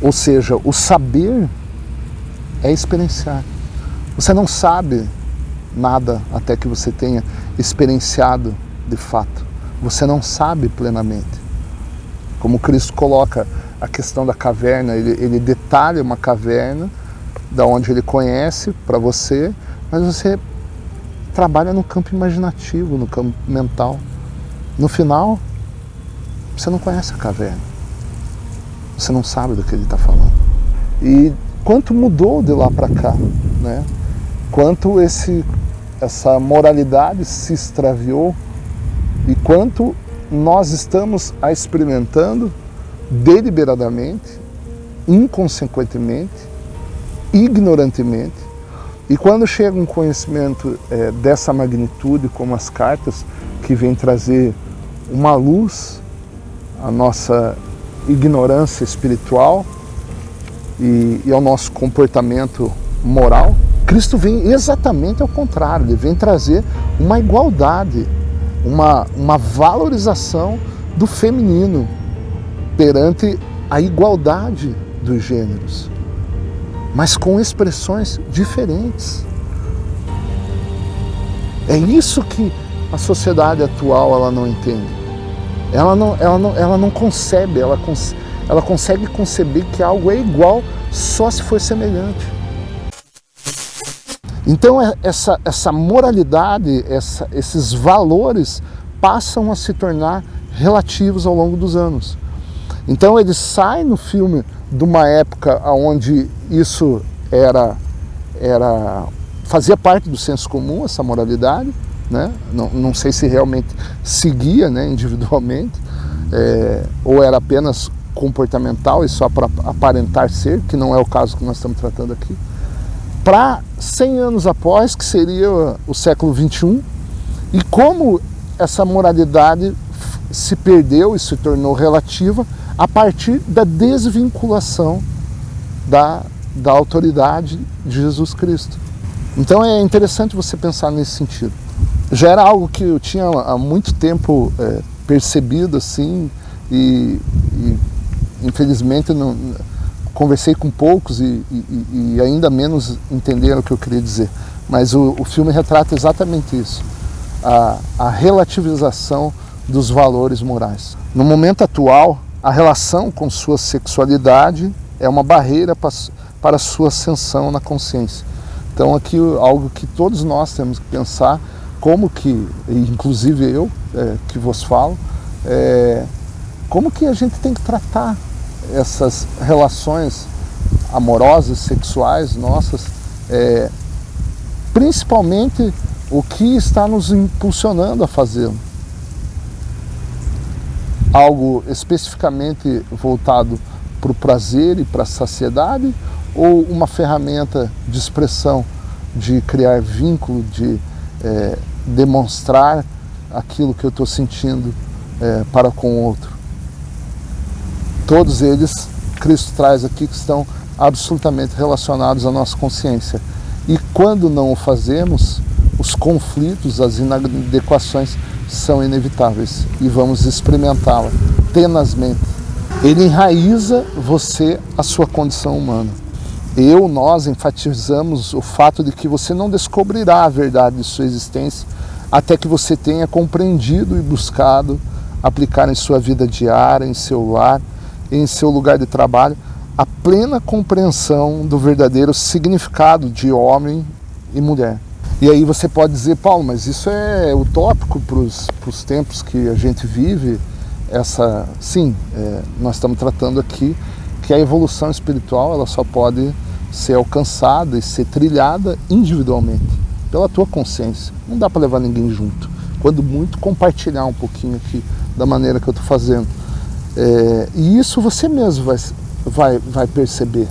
Ou seja, o saber é experienciar. Você não sabe nada até que você tenha experienciado de fato. Você não sabe plenamente. Como Cristo coloca a questão da caverna, ele detalha uma caverna da onde ele conhece para você, mas você trabalha no campo imaginativo, no campo mental. No final, você não conhece a caverna. Você não sabe do que ele está falando. E quanto mudou de lá para cá, né? Quanto essa moralidade se extraviou e quanto nós estamos a experimentando deliberadamente, inconsequentemente, ignorantemente. E quando chega um conhecimento dessa magnitude, como as cartas, que vem trazer uma luz à nossa ignorância espiritual e ao nosso comportamento moral, Cristo vem exatamente ao contrário, ele vem trazer uma igualdade, uma valorização do feminino perante a igualdade dos gêneros, mas com expressões diferentes. É isso que a sociedade atual ela não entende. Ela não concebe, ela consegue conceber que algo é igual só se for semelhante. Então essa moralidade, esses valores passam a se tornar relativos ao longo dos anos. Então ele sai no filme de uma época onde isso fazia parte do senso comum, essa moralidade, né? Não sei se realmente seguia, né, individualmente, ou era apenas comportamental e só para aparentar ser, que não é o caso que nós estamos tratando aqui, para 100 anos após, que seria o século XXI, e como essa moralidade se perdeu e se tornou relativa a partir da desvinculação da autoridade de Jesus Cristo. Então é interessante você pensar nesse sentido. Já era algo que eu tinha há muito tempo percebido, assim, e infelizmente não conversei com poucos e ainda menos entenderam o que eu queria dizer. Mas o filme retrata exatamente isso, a relativização dos valores morais. No momento atual, a relação com sua sexualidade é uma barreira para a sua ascensão na consciência. Então aqui algo que todos nós temos que pensar, como que, inclusive eu que vos falo, como que a gente tem que tratar essas relações amorosas, sexuais nossas, principalmente o que está nos impulsionando a fazê-lo. Algo especificamente voltado para o prazer e para a saciedade, ou uma ferramenta de expressão, de criar vínculo, de demonstrar aquilo que eu estou sentindo para com o outro. Todos eles, Cristo traz aqui, que estão absolutamente relacionados à nossa consciência. E quando não o fazemos, os conflitos, as inadequações são inevitáveis e vamos experimentá-la tenazmente. Ele enraiza você a sua condição humana. Nós enfatizamos o fato de que você não descobrirá a verdade de sua existência até que você tenha compreendido e buscado aplicar em sua vida diária, em seu lar, em seu lugar de trabalho, a plena compreensão do verdadeiro significado de homem e mulher. E aí você pode dizer, Paulo, mas isso é utópico para os tempos que a gente vive. Sim, nós estamos tratando aqui que a evolução espiritual ela só pode ser alcançada e ser trilhada individualmente, pela tua consciência. Não dá para levar ninguém junto. Quando muito, compartilhar um pouquinho aqui da maneira que eu estou fazendo. E isso você mesmo vai perceber.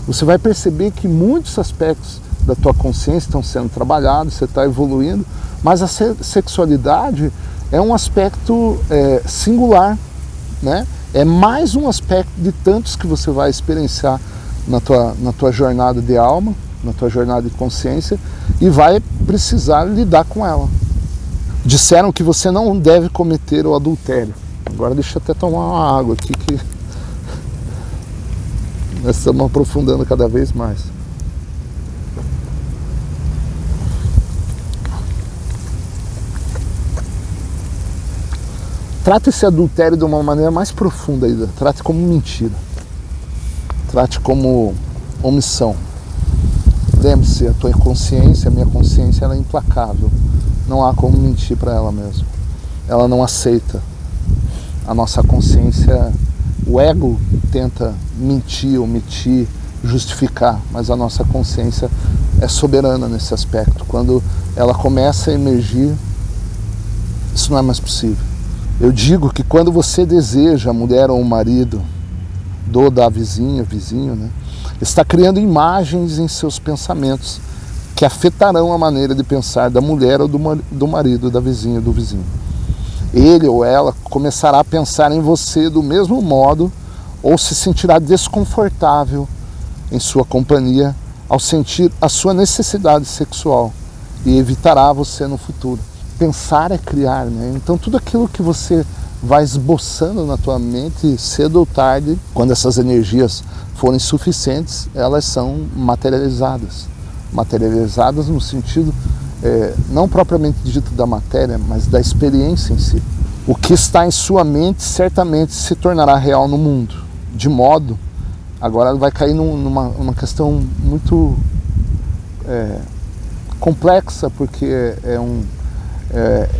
Você vai perceber que muitos aspectos da tua consciência estão sendo trabalhados, você está evoluindo, mas a sexualidade é um aspecto singular, né? É mais um aspecto de tantos que você vai experienciar na tua jornada de alma, na tua jornada de consciência, e vai precisar lidar com ela. Disseram que você não deve cometer o adultério. Agora deixa eu até tomar uma água aqui que Nós estamos aprofundando cada vez mais. Trate esse adultério de uma maneira mais profunda ainda. Trate como mentira. Trate como omissão. Lembre-se, a tua consciência, a minha consciência, ela é implacável. Não há como mentir para ela mesma. Ela não aceita. A nossa consciência, o ego tenta mentir, omitir, justificar, mas a nossa consciência é soberana nesse aspecto. Quando ela começa a emergir, isso não é mais possível. Eu digo que quando você deseja a mulher ou o marido da vizinho, né, está criando imagens em seus pensamentos que afetarão a maneira de pensar da mulher ou do marido, da vizinha ou do vizinho. Ele ou ela começará a pensar em você do mesmo modo ou se sentirá desconfortável em sua companhia ao sentir a sua necessidade sexual e evitará você no futuro. Pensar é criar, né? Então tudo aquilo que você vai esboçando na tua mente, cedo ou tarde, quando essas energias forem suficientes, elas são materializadas. Materializadas no sentido, não propriamente dito da matéria, mas da experiência em si. O que está em sua mente certamente se tornará real no mundo. De modo, agora vai cair numa questão muito complexa, porque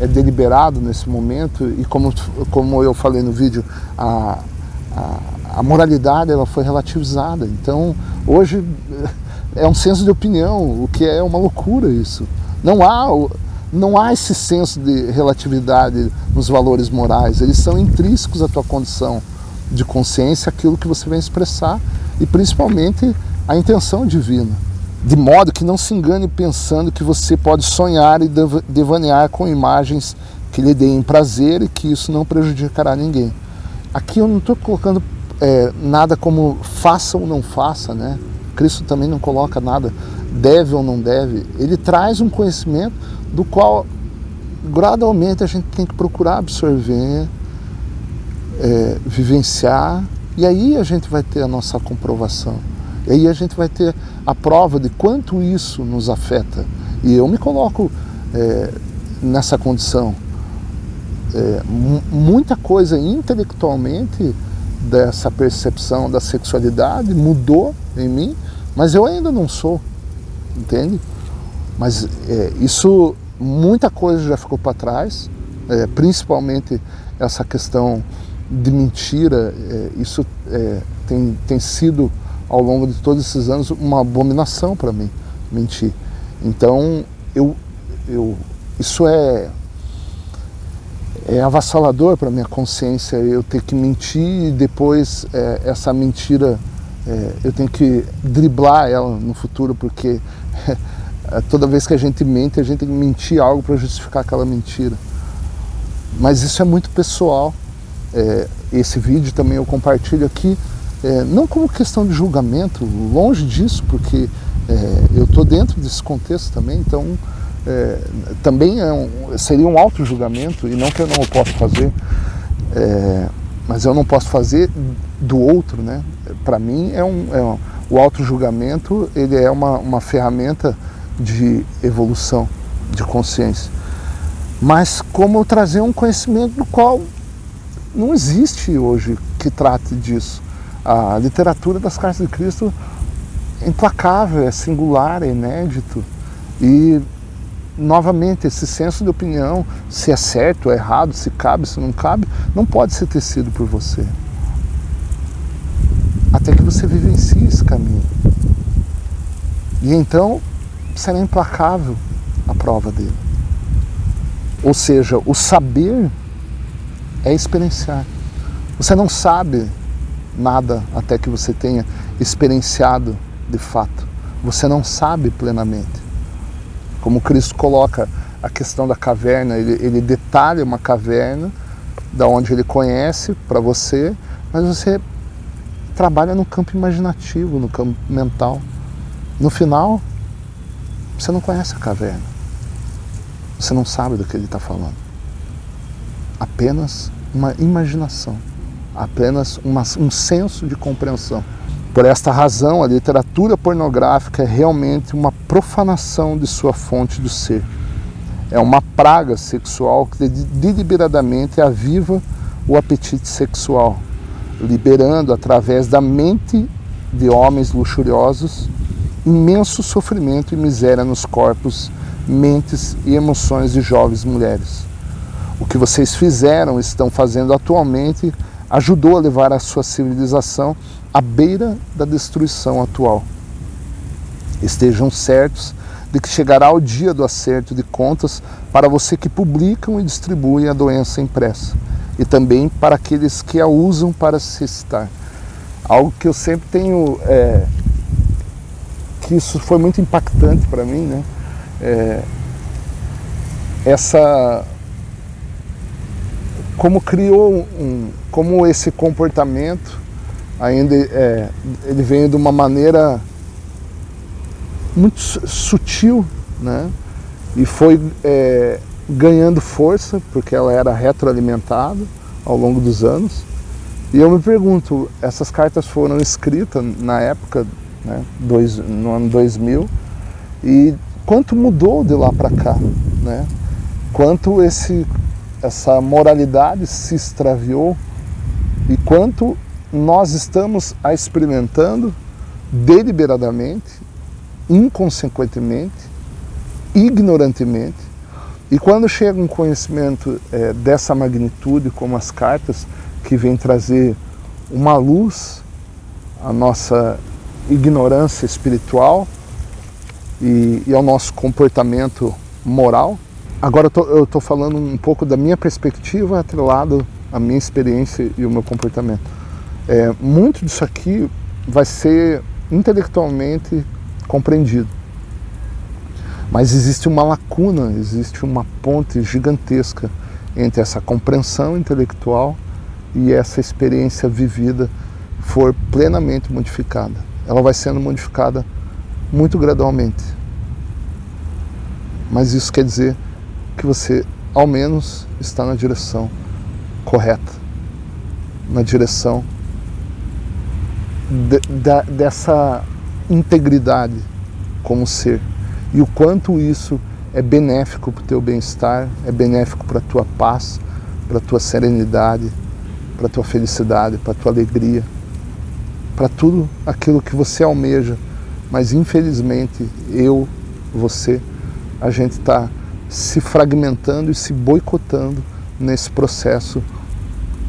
é deliberado nesse momento, e como eu falei no vídeo, a moralidade ela foi relativizada. Então hoje é um senso de opinião, o que é uma loucura isso. Não há esse senso de relatividade nos valores morais, eles são intrínsecos à tua condição de consciência, aquilo que você vem expressar, e principalmente a intenção divina. De modo que não se engane pensando que você pode sonhar e devanear com imagens que lhe deem prazer e que isso não prejudicará ninguém. Aqui eu não estou colocando nada como faça ou não faça, né? Cristo também não coloca nada, deve ou não deve. Ele traz um conhecimento do qual gradualmente a gente tem que procurar absorver, vivenciar, e aí a gente vai ter a nossa comprovação. E aí a gente vai ter a prova de quanto isso nos afeta. E eu me coloco nessa condição. Muita coisa intelectualmente dessa percepção da sexualidade mudou em mim, mas eu ainda não sou, entende? Mas isso, muita coisa já ficou para trás, principalmente essa questão de mentira, isso tem sido, ao longo de todos esses anos, uma abominação para mim, mentir. Então, isso é avassalador para minha consciência, eu ter que mentir e depois essa mentira, eu tenho que driblar ela no futuro, porque toda vez que a gente mente, a gente tem que mentir algo para justificar aquela mentira. Mas isso é muito pessoal. Esse vídeo também eu compartilho aqui, não como questão de julgamento, longe disso, porque eu estou dentro desse contexto também, então também seria um auto-julgamento, e não que eu não o possa fazer, mas eu não posso fazer do outro, né? Para mim o auto-julgamento, ele é uma ferramenta de evolução de consciência, mas como eu trazer um conhecimento do qual não existe hoje que trate disso. A literatura das Cartas de Cristo é implacável, é singular, é inédito, e novamente esse senso de opinião, se é certo ou errado, se cabe, se não cabe, não pode ser tecido por você, até que você vivencie esse caminho, e então será implacável a prova dele. Ou seja, o saber é experienciar. Você não sabe nada até que você tenha experienciado de fato. Você não sabe plenamente. Como Cristo coloca a questão da caverna, ele detalha uma caverna da onde ele conhece para você, mas você trabalha no campo imaginativo, no campo mental. No final, você não conhece a caverna. Você não sabe do que ele está falando. Apenas uma imaginação, apenas um senso de compreensão. Por esta razão, a literatura pornográfica é realmente uma profanação de sua fonte do ser. É uma praga sexual que deliberadamente aviva o apetite sexual, liberando através da mente de homens luxuriosos imenso sofrimento e miséria nos corpos, mentes e emoções de jovens mulheres. O que vocês fizeram, estão fazendo atualmente, ajudou a levar a sua civilização à beira da destruição atual. Estejam certos de que chegará o dia do acerto de contas para você que publicam e distribuem a doença impressa, e também para aqueles que a usam para se excitar. Algo que eu sempre tenho, que isso foi muito impactante para mim, né? Como criou como esse comportamento ainda ele veio de uma maneira muito sutil, né? E foi ganhando força porque ela era retroalimentada ao longo dos anos. E eu me pergunto, essas cartas foram escritas na época, né, no ano 2000, e quanto mudou de lá para cá, né? Quanto essa moralidade se extraviou e quanto nós estamos a experimentando deliberadamente, inconsequentemente, ignorantemente. E quando chega um conhecimento dessa magnitude, como as cartas, que vem trazer uma luz à nossa ignorância espiritual e ao nosso comportamento moral. Agora eu estou falando um pouco da minha perspectiva atrelado à minha experiência e o meu comportamento. Muito disso aqui vai ser intelectualmente compreendido. Mas existe uma lacuna, existe uma ponte gigantesca entre essa compreensão intelectual e essa experiência vivida for plenamente modificada. Ela vai sendo modificada muito gradualmente. Mas isso quer dizer que você, ao menos, está na direção correta, na direção dessa integridade como ser. E o quanto isso é benéfico para o teu bem-estar, é benéfico para a tua paz, para a tua serenidade, para a tua felicidade, para a tua alegria, para tudo aquilo que você almeja. Mas infelizmente, você, a gente está se fragmentando e se boicotando nesse processo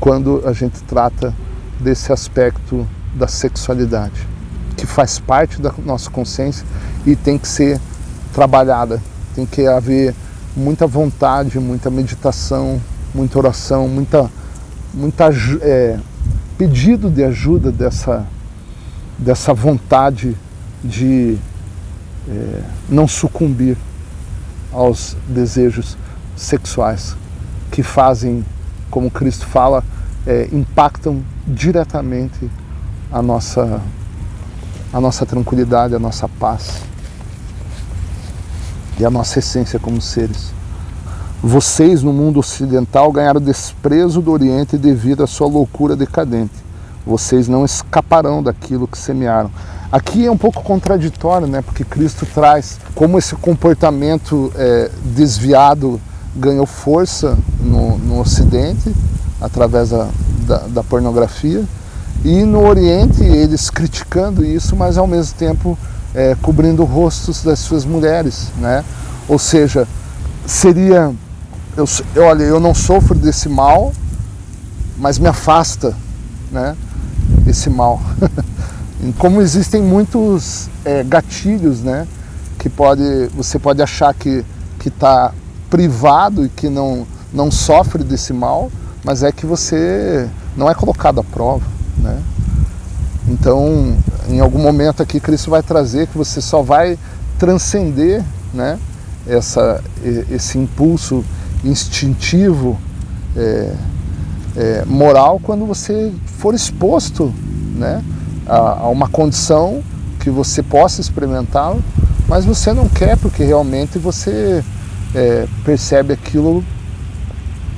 quando a gente trata desse aspecto da sexualidade, que faz parte da nossa consciência e tem que ser trabalhada, tem que haver muita vontade, muita meditação, muita oração, muita pedido de ajuda dessa vontade de não sucumbir aos desejos sexuais que fazem, como Cristo fala, impactam diretamente a nossa tranquilidade, a nossa paz e a nossa essência como seres. Vocês, no mundo ocidental, ganharam desprezo do Oriente devido à sua loucura decadente. Vocês não escaparão daquilo que semearam. Aqui é um pouco contraditório, né? Porque Cristo traz como esse comportamento desviado ganhou força no Ocidente, através da pornografia, e no Oriente eles criticando isso, mas ao mesmo tempo cobrindo rostos das suas mulheres, né? Ou seja, seria... Olha, eu não sofro desse mal, mas me afasta, né, esse mal. Como existem muitos gatilhos, né, que você pode achar que está privado e que não sofre desse mal, mas é que você não é colocado à prova, né? Então, em algum momento aqui, Cristo vai trazer que você só vai transcender, né, esse impulso instintivo, moral, quando você for exposto, né, a uma condição que você possa experimentá-lo, mas você não quer porque realmente você percebe aquilo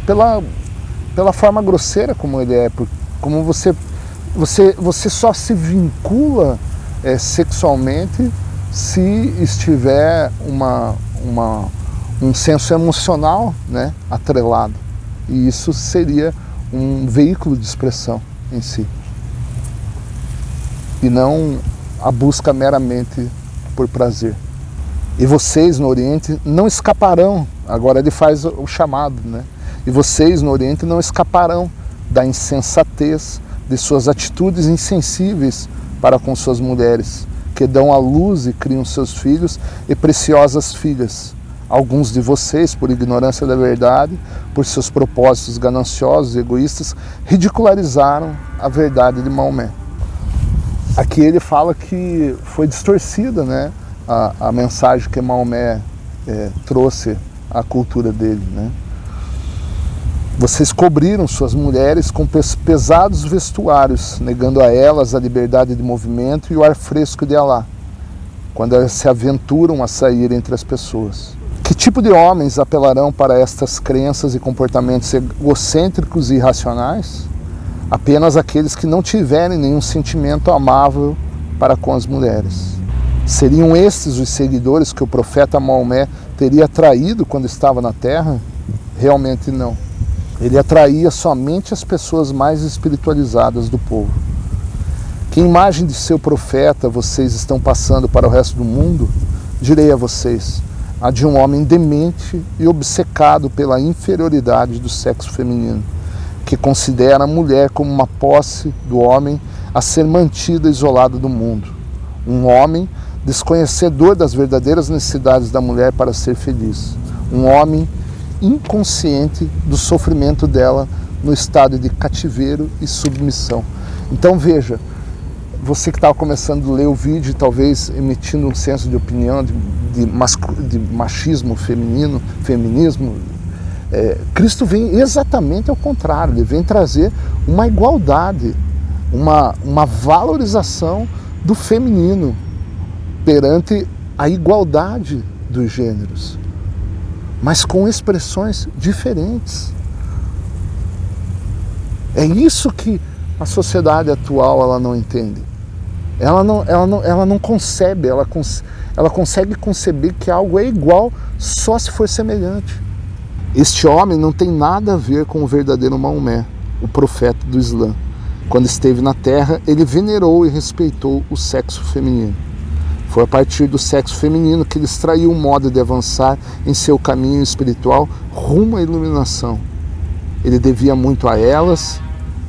pela forma grosseira como ele é, como você Você só se vincula sexualmente se estiver um senso emocional, né, atrelado. E isso seria um veículo de expressão em si. E não a busca meramente por prazer. E vocês no Oriente não escaparão, agora ele faz o chamado, né? E vocês no Oriente não escaparão da insensatez de suas atitudes insensíveis para com suas mulheres, que dão à luz e criam seus filhos e preciosas filhas. Alguns de vocês, por ignorância da verdade, por seus propósitos gananciosos e egoístas, ridicularizaram a verdade de Maomé. Aqui ele fala que foi distorcida, né, a mensagem que Maomé trouxe à cultura dele, né? Vocês cobriram suas mulheres com pesados vestuários, negando a elas a liberdade de movimento e o ar fresco de Alá, quando elas se aventuram a sair entre as pessoas. Que tipo de homens apelarão para estas crenças e comportamentos egocêntricos e irracionais? Apenas aqueles que não tiverem nenhum sentimento amável para com as mulheres. Seriam estes os seguidores que o profeta Maomé teria atraído quando estava na terra? Realmente não. Ele atraía somente as pessoas mais espiritualizadas do povo. Que imagem de seu profeta vocês estão passando para o resto do mundo? Direi a vocês, a de um homem demente e obcecado pela inferioridade do sexo feminino, que considera a mulher como uma posse do homem a ser mantida isolada do mundo. Um homem desconhecedor das verdadeiras necessidades da mulher para ser feliz. Um homem inconsciente do sofrimento dela no estado de cativeiro e submissão. Então veja, você que estava começando a ler o vídeo, talvez emitindo um senso de opinião de machismo feminino, feminismo, Cristo vem exatamente ao contrário. Ele vem trazer uma igualdade, uma valorização do feminino perante a igualdade dos gêneros, mas com expressões diferentes. É isso que a sociedade atual ela não entende. Ela não concebe, ela consegue conceber que algo é igual só se for semelhante. Este homem não tem nada a ver com o verdadeiro Maomé, o profeta do Islã. Quando esteve na terra, ele venerou e respeitou o sexo feminino. Foi a partir do sexo feminino que ele extraiu um modo de avançar em seu caminho espiritual rumo à iluminação. Ele devia muito a elas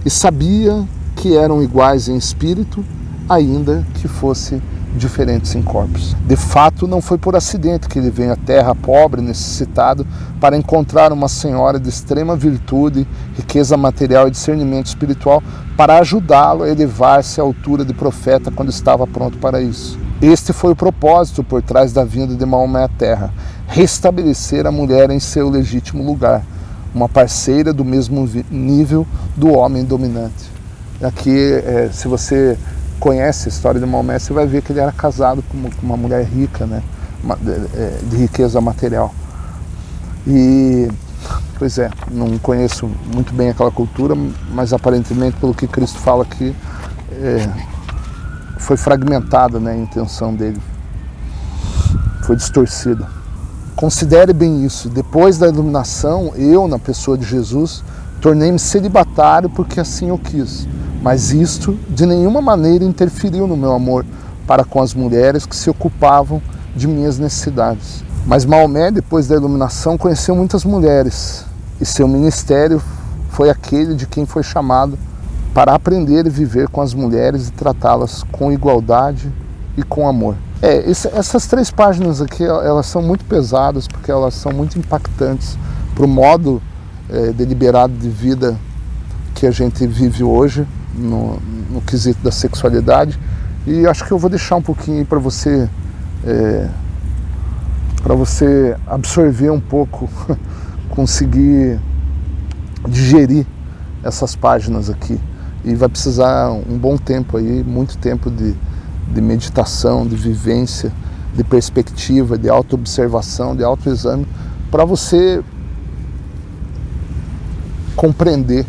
e sabia que eram iguais em espírito, ainda que fossem diferentes em corpos. De fato, não foi por acidente que ele veio à terra pobre, necessitado, para encontrar uma senhora de extrema virtude, riqueza material e discernimento espiritual, para ajudá-lo a elevar-se à altura de profeta quando estava pronto para isso. Este foi o propósito por trás da vinda de Maomé à terra: restabelecer a mulher em seu legítimo lugar, uma parceira do mesmo nível do homem dominante. Aqui, se você conhece a história de Maomé, você vai ver que ele era casado com uma mulher rica, né, de riqueza material. E, pois não conheço muito bem aquela cultura, mas aparentemente, pelo que Cristo fala aqui, foi fragmentada, né, a intenção dele, foi distorcida. Considere bem isso: depois da iluminação, eu, na pessoa de Jesus, tornei-me celibatário porque assim eu quis, mas isto de nenhuma maneira interferiu no meu amor para com as mulheres que se ocupavam de minhas necessidades. Mas Maomé, depois da iluminação, conheceu muitas mulheres, e seu ministério foi aquele de quem foi chamado para aprender e viver com as mulheres e tratá-las com igualdade e com amor. Essas 3 páginas aqui, elas são muito pesadas, porque elas são muito impactantes para o modo deliberado de vida que a gente vive hoje, no quesito da sexualidade. E acho que eu vou deixar um pouquinho para você absorver um pouco, conseguir digerir essas páginas aqui. E vai precisar um bom tempo aí, muito tempo de meditação, de vivência, de perspectiva, de autoobservação, de autoexame, para você compreender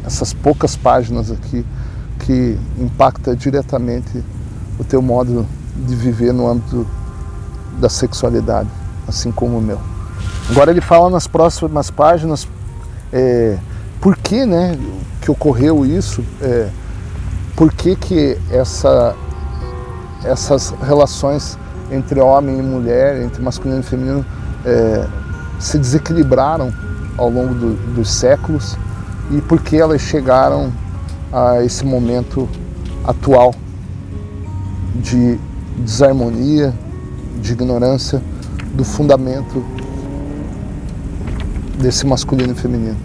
essas poucas páginas aqui que impacta diretamente o teu modo de viver no âmbito da sexualidade, assim como o meu. Agora ele fala nas próximas páginas por que, né, que ocorreu isso, por que essas relações entre homem e mulher, entre masculino e feminino, se desequilibraram ao longo dos séculos e por que elas chegaram a esse momento atual de desarmonia, de ignorância do fundamento desse masculino e feminino.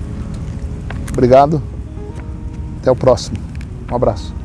Obrigado, até o próximo. Um abraço.